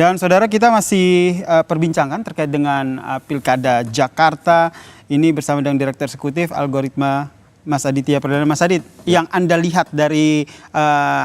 Dan saudara, kita masih perbincangkan terkait dengan Pilkada Jakarta ini bersama dengan Direktur Eksekutif Algoritma Mas Aditya Perdana. Mas Adit, yang Anda lihat dari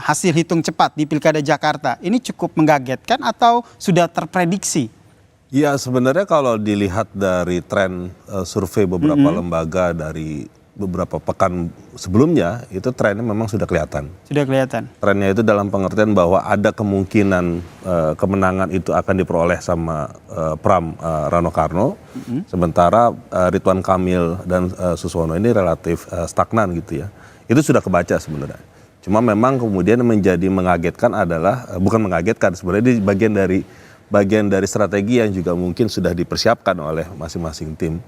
hasil hitung cepat di Pilkada Jakarta ini cukup mengagetkan atau sudah terprediksi? Ya, sebenarnya kalau dilihat dari tren survei beberapa lembaga dari beberapa pekan sebelumnya, itu trennya memang sudah kelihatan. Sudah kelihatan. Trennya itu dalam pengertian bahwa ada kemungkinan kemenangan itu akan diperoleh sama Pram Rano Karno, sementara Ridwan Kamil dan Suswono ini relatif stagnan gitu ya. Itu sudah kebaca sebenarnya. Cuma memang kemudian menjadi mengagetkan adalah, bukan mengagetkan sebenarnya, di bagian dari strategi yang juga mungkin sudah dipersiapkan oleh masing-masing tim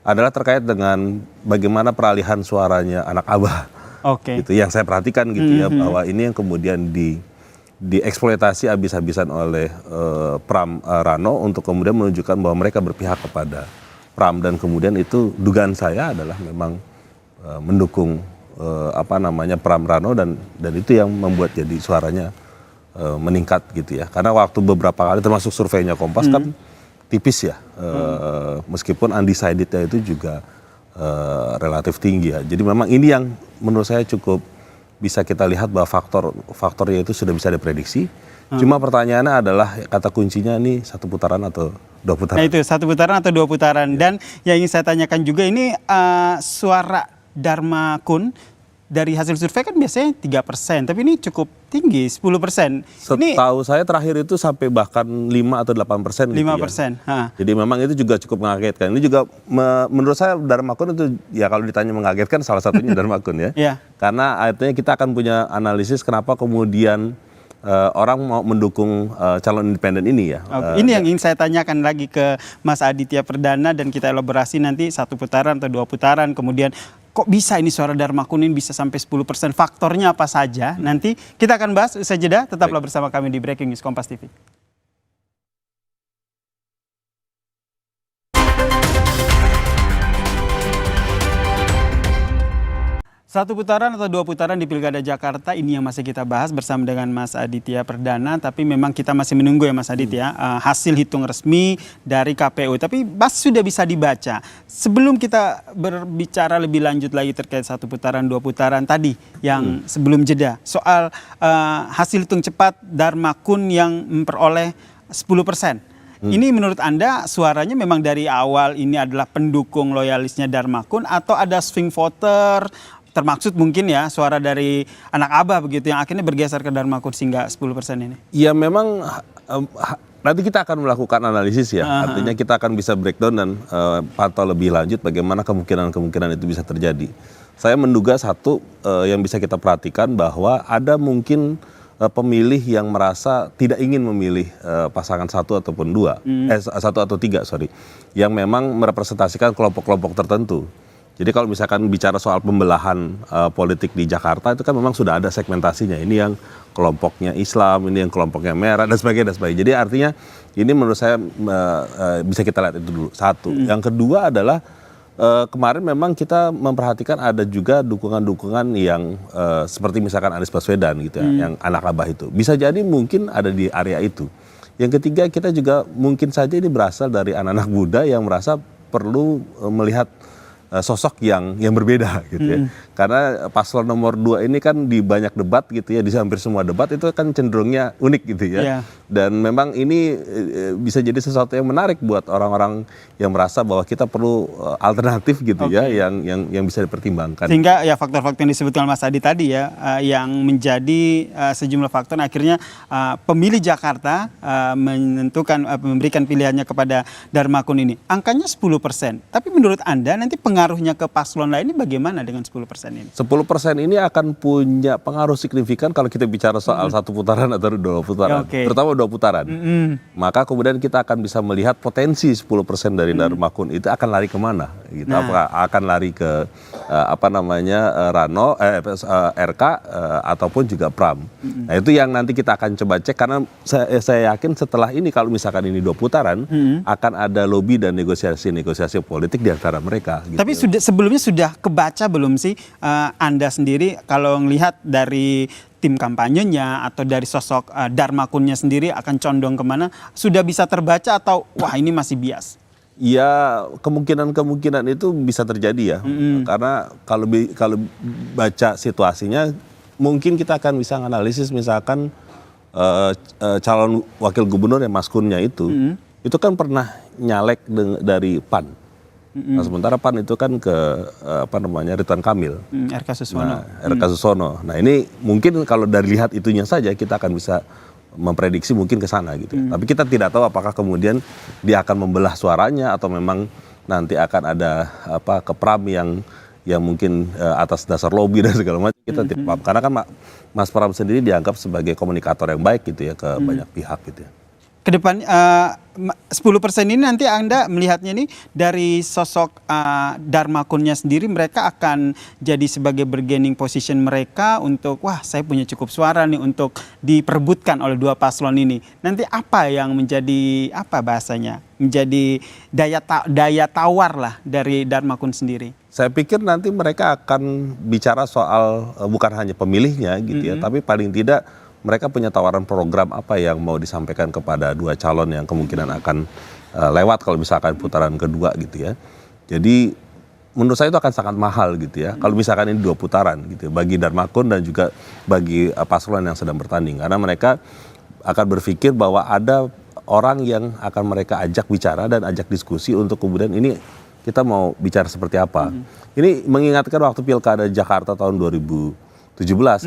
adalah terkait dengan bagaimana peralihan suaranya anak abah. Oke. Gitu, yang saya perhatikan gitu ya, bahwa ini yang kemudian dieksploitasi habis-habisan oleh Pram Rano untuk kemudian menunjukkan bahwa mereka berpihak kepada Pram, dan kemudian itu dugaan saya adalah memang mendukung Pram Rano, dan itu yang membuat jadi suaranya meningkat gitu ya. Karena waktu beberapa kali termasuk surveinya Kompas kan tipis ya, meskipun undecided-nya itu juga relatif tinggi ya. Jadi memang ini yang menurut saya cukup bisa kita lihat bahwa faktornya itu sudah bisa diprediksi. Cuma pertanyaannya adalah kata kuncinya ini 1 putaran atau 2 putaran. Nah itu 1 putaran atau 2 putaran. Dan yang ingin saya tanyakan juga ini suara Dharma Kun dari hasil survei kan biasanya 3%, tapi ini cukup tinggi, 10%. Setahu saya terakhir itu sampai bahkan 5 atau 8% gitu 5%. Ya. Jadi memang itu juga cukup mengagetkan. Ini juga menurut saya Dharma Kun itu, ya kalau ditanya mengagetkan, salah satunya Dharma Kun ya. Yeah. Karena artinya kita akan punya analisis kenapa kemudian orang mau mendukung calon independen ini ya. Ini yang ingin saya tanyakan lagi ke Mas Aditya Perdana, dan kita elaborasi nanti 1 putaran atau 2 putaran. Kemudian kok bisa ini suara Dharma Kun ini bisa sampai 10%, faktornya apa saja? Nanti kita akan bahas usai jeda, tetaplah bersama kami di Breaking News Kompas TV. Satu putaran atau 2 putaran di Pilkada Jakarta ini yang masih kita bahas bersama dengan Mas Aditya Perdana. Tapi memang kita masih menunggu ya Mas Aditya, hasil hitung resmi dari KPU. Tapi sudah bisa dibaca. Sebelum kita berbicara lebih lanjut lagi terkait 1 putaran, 2 putaran tadi yang sebelum jeda, soal hasil hitung cepat Dharma Kun yang memperoleh 10%. Ini menurut Anda suaranya memang dari awal ini adalah pendukung loyalisnya Dharma Kun, atau ada swing voter, termaksud mungkin ya suara dari anak abah begitu yang akhirnya bergeser ke Dharma Kun sehingga 10% ini? Ya memang nanti kita akan melakukan analisis ya. Artinya kita akan bisa breakdown dan pantau lebih lanjut bagaimana kemungkinan itu bisa terjadi. Saya menduga satu yang bisa kita perhatikan bahwa ada mungkin pemilih yang merasa tidak ingin memilih pasangan 1 ataupun 2, 1 atau 3 yang memang merepresentasikan kelompok-kelompok tertentu. Jadi kalau misalkan bicara soal pembelahan politik di Jakarta itu kan memang sudah ada segmentasinya. Ini yang kelompoknya Islam, ini yang kelompoknya merah, dan sebagainya. Jadi artinya ini menurut saya bisa kita lihat itu dulu. Satu. Yang kedua adalah kemarin memang kita memperhatikan ada juga dukungan-dukungan yang seperti misalkan Anies Baswedan gitu ya, yang anak abah itu. Bisa jadi mungkin ada di area itu. Yang ketiga, kita juga mungkin saja ini berasal dari anak-anak muda yang merasa perlu melihat sosok yang berbeda gitu ya. Karena paslon nomor 2 ini kan di banyak debat gitu ya, di hampir semua debat itu kan cenderungnya unik gitu ya. Dan memang ini bisa jadi sesuatu yang menarik buat orang-orang yang merasa bahwa kita perlu alternatif gitu ya, yang bisa dipertimbangkan. Sehingga ya faktor-faktor yang disebutkan Mas Adi tadi ya, yang menjadi sejumlah faktor akhirnya pemilih Jakarta menentukan memberikan pilihannya kepada Dharma Kun ini. Angkanya 10%. Tapi menurut Anda nanti pengaruhnya ke paslon lain ini bagaimana dengan 10% ini? 10% ini akan punya pengaruh signifikan kalau kita bicara soal 1 putaran atau 2 putaran. Terutama 2 putaran. Maka kemudian kita akan bisa melihat potensi 10% dari Dharma Kun itu akan lari kemana gitu. Apakah akan lari ke Rano, RK ataupun juga Pram. Nah itu yang nanti kita akan coba cek, karena saya yakin setelah ini kalau misalkan ini 2 putaran akan ada lobby dan negosiasi politik di antara mereka gitu. Tapi sebelumnya sudah kebaca belum sih Anda sendiri kalau melihat dari tim kampanyenya atau dari sosok Darmakunnya sendiri akan condong kemana, sudah bisa terbaca atau wah ini masih bias? Ya kemungkinan itu bisa terjadi ya, karena kalau baca situasinya mungkin kita akan bisa analisis misalkan calon wakil gubernur yang Mas Kunnya itu kan pernah nyalek dari PAN. Nah, sementara PAN itu kan ke Ridwan Kamil, RK Susono. RK Susono. Nah ini mungkin kalau dari lihat itunya saja kita akan bisa memprediksi mungkin ke sana gitu. Tapi kita tidak tahu apakah kemudian dia akan membelah suaranya atau memang nanti akan ada kepram yang mungkin atas dasar lobby dan segala macam, kita tidak paham. Karena kan Mas Pram sendiri dianggap sebagai komunikator yang baik gitu ya ke banyak pihak gitu ya. Ke depan 10% ini nanti Anda melihatnya nih dari sosok Darmakunnya sendiri, mereka akan jadi sebagai bargaining position mereka untuk wah saya punya cukup suara nih untuk diperebutkan oleh dua paslon ini. Nanti apa yang menjadi bahasanya? Menjadi daya tawar lah dari Darmakun sendiri. Saya pikir nanti mereka akan bicara soal bukan hanya pemilihnya gitu ya, tapi paling tidak mereka punya tawaran program apa yang mau disampaikan kepada dua calon yang kemungkinan akan lewat kalau misalkan putaran kedua gitu ya. Jadi menurut saya itu akan sangat mahal gitu ya. Kalau misalkan ini 2 putaran gitu ya, bagi Darmakun dan juga bagi paslon yang sedang bertanding. Karena mereka akan berpikir bahwa ada orang yang akan mereka ajak bicara dan ajak diskusi untuk kemudian ini kita mau bicara seperti apa. Ini mengingatkan waktu Pilkada Jakarta tahun 2017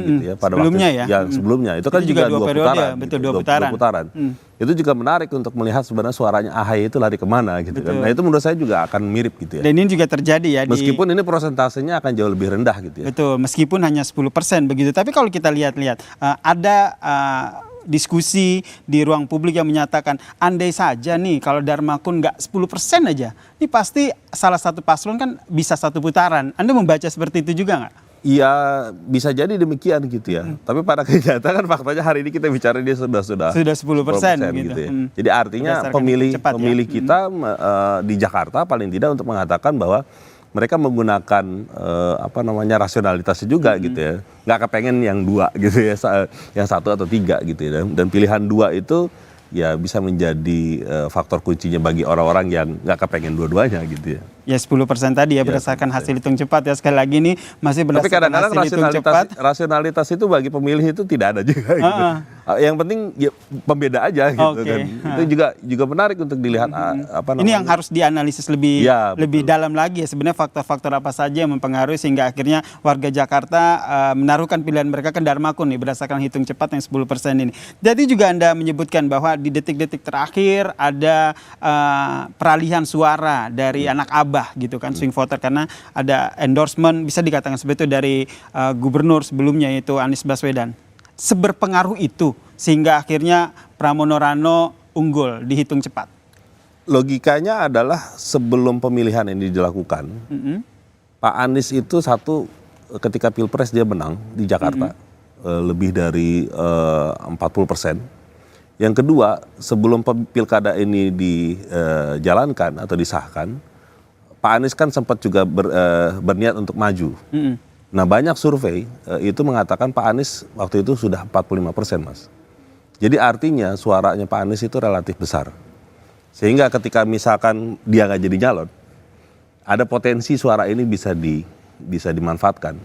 gitu ya, pada sebelumnya waktu yang sebelumnya itu kan juga 2 putaran, betul, gitu, 2 putaran. Itu juga menarik untuk melihat sebenarnya suaranya AHY itu lari kemana gitu kan. Nah itu menurut saya juga akan mirip gitu ya. Dan ini juga terjadi ya. Meskipun ini prosentasenya akan jauh lebih rendah gitu ya. Betul, meskipun hanya 10% begitu. Tapi kalau kita lihat-lihat ada diskusi di ruang publik yang menyatakan andai saja nih kalau Darmakun nggak 10% aja, ini pasti salah satu paslon kan bisa 1 putaran. Anda membaca seperti itu juga nggak? Iya bisa jadi demikian gitu ya. Tapi pada kenyataan faktanya hari ini kita bicara dia sudah 10% gitu ya. Jadi artinya pemilih kita di Jakarta paling tidak untuk mengatakan bahwa mereka menggunakan rasionalitasnya juga gitu ya. Nggak kepengen yang 2 gitu ya, yang 1 atau 3 gitu ya. Dan pilihan 2 itu ya bisa menjadi faktor kuncinya bagi orang-orang yang nggak kepengen dua-duanya gitu ya. Ya 10% tadi ya berdasarkan hasil hitung cepat ya, sekali lagi ini masih berdasarkan hasil hitung cepat. Rasionalitas itu bagi pemilih itu tidak ada juga gitu. Yang penting ya, pembeda aja gitu kan. Itu juga menarik untuk dilihat Ini yang harus dianalisis lebih dalam lagi ya, sebenarnya faktor-faktor apa saja yang mempengaruhi sehingga akhirnya warga Jakarta menaruhkan pilihan mereka ke Darmakun nih berdasarkan hitung cepat yang 10% ini. Jadi juga Anda menyebutkan bahwa di detik-detik terakhir ada peralihan suara dari anak abah gitu kan, swing voter, karena ada endorsement bisa dikatakan seperti itu dari gubernur sebelumnya yaitu Anies Baswedan. Seberpengaruh itu sehingga akhirnya Pramono Rano unggul dihitung cepat. Logikanya adalah sebelum pemilihan ini dilakukan, Pak Anies itu ketika Pilpres dia menang di Jakarta lebih dari 40%. Yang kedua, sebelum pilkada ini dijalankan atau disahkan, Pak Anies kan sempat juga berniat untuk maju. Nah banyak survei itu mengatakan Pak Anies waktu itu sudah 45%, Mas. Jadi artinya suaranya Pak Anies itu relatif besar. Sehingga ketika misalkan dia nggak jadi nyalon, ada potensi suara ini bisa dimanfaatkan.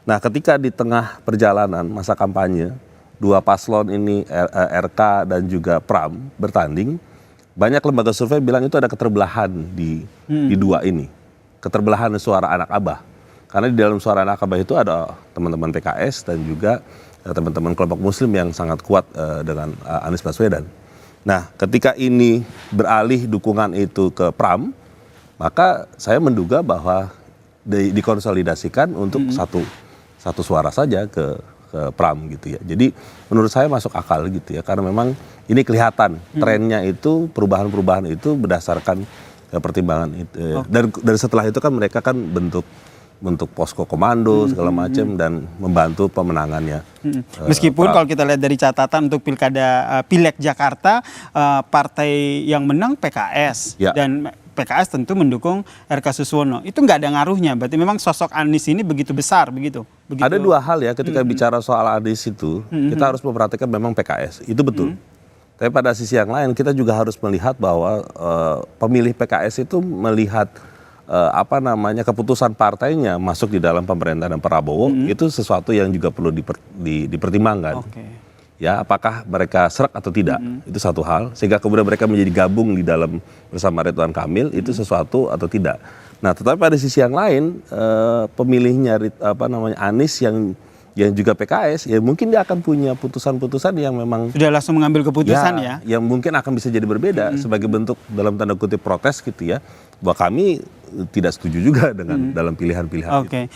Nah ketika di tengah perjalanan masa kampanye, 2 paslon ini RK dan juga Pram bertanding, banyak lembaga survei bilang itu ada keterbelahan di 2 ini. Keterbelahan suara anak abah. Karena di dalam suara anak abah itu ada teman-teman PKS dan juga teman-teman kelompok muslim yang sangat kuat dengan Anies Baswedan. Nah ketika ini beralih dukungan itu ke Pram, maka saya menduga bahwa dikonsolidasikan untuk satu suara saja ke Pram gitu ya. Jadi menurut saya masuk akal gitu ya, karena memang ini kelihatan trennya itu perubahan-perubahan itu berdasarkan pertimbangan itu. Dan setelah itu kan mereka kan bentuk posko komando segala macam dan membantu pemenangannya. Meskipun kalau kita lihat dari catatan untuk pilek Jakarta, partai yang menang PKS dan PKS tentu mendukung RK Suswono. Itu nggak ada ngaruhnya. Berarti memang sosok Anies ini begitu besar begitu. Ada dua hal ya ketika bicara soal Anies itu, kita harus memperhatikan memang PKS. Itu betul. Tapi pada sisi yang lain kita juga harus melihat bahwa pemilih PKS itu melihat keputusan partainya masuk di dalam pemerintahan Prabowo itu sesuatu yang juga perlu dipertimbangkan. Ya, apakah mereka serak atau tidak, itu satu hal. Sehingga kemudian mereka menjadi gabung di dalam bersama Ridwan Kamil, itu sesuatu atau tidak. Nah, tetapi pada sisi yang lain, pemilihnya Anies yang juga PKS, ya mungkin dia akan punya putusan-putusan yang memang sudah langsung mengambil keputusan ya. Yang mungkin akan bisa jadi berbeda sebagai bentuk dalam tanda kutip protes gitu ya, bahwa kami tidak setuju juga dengan dalam pilihan-pilihan itu.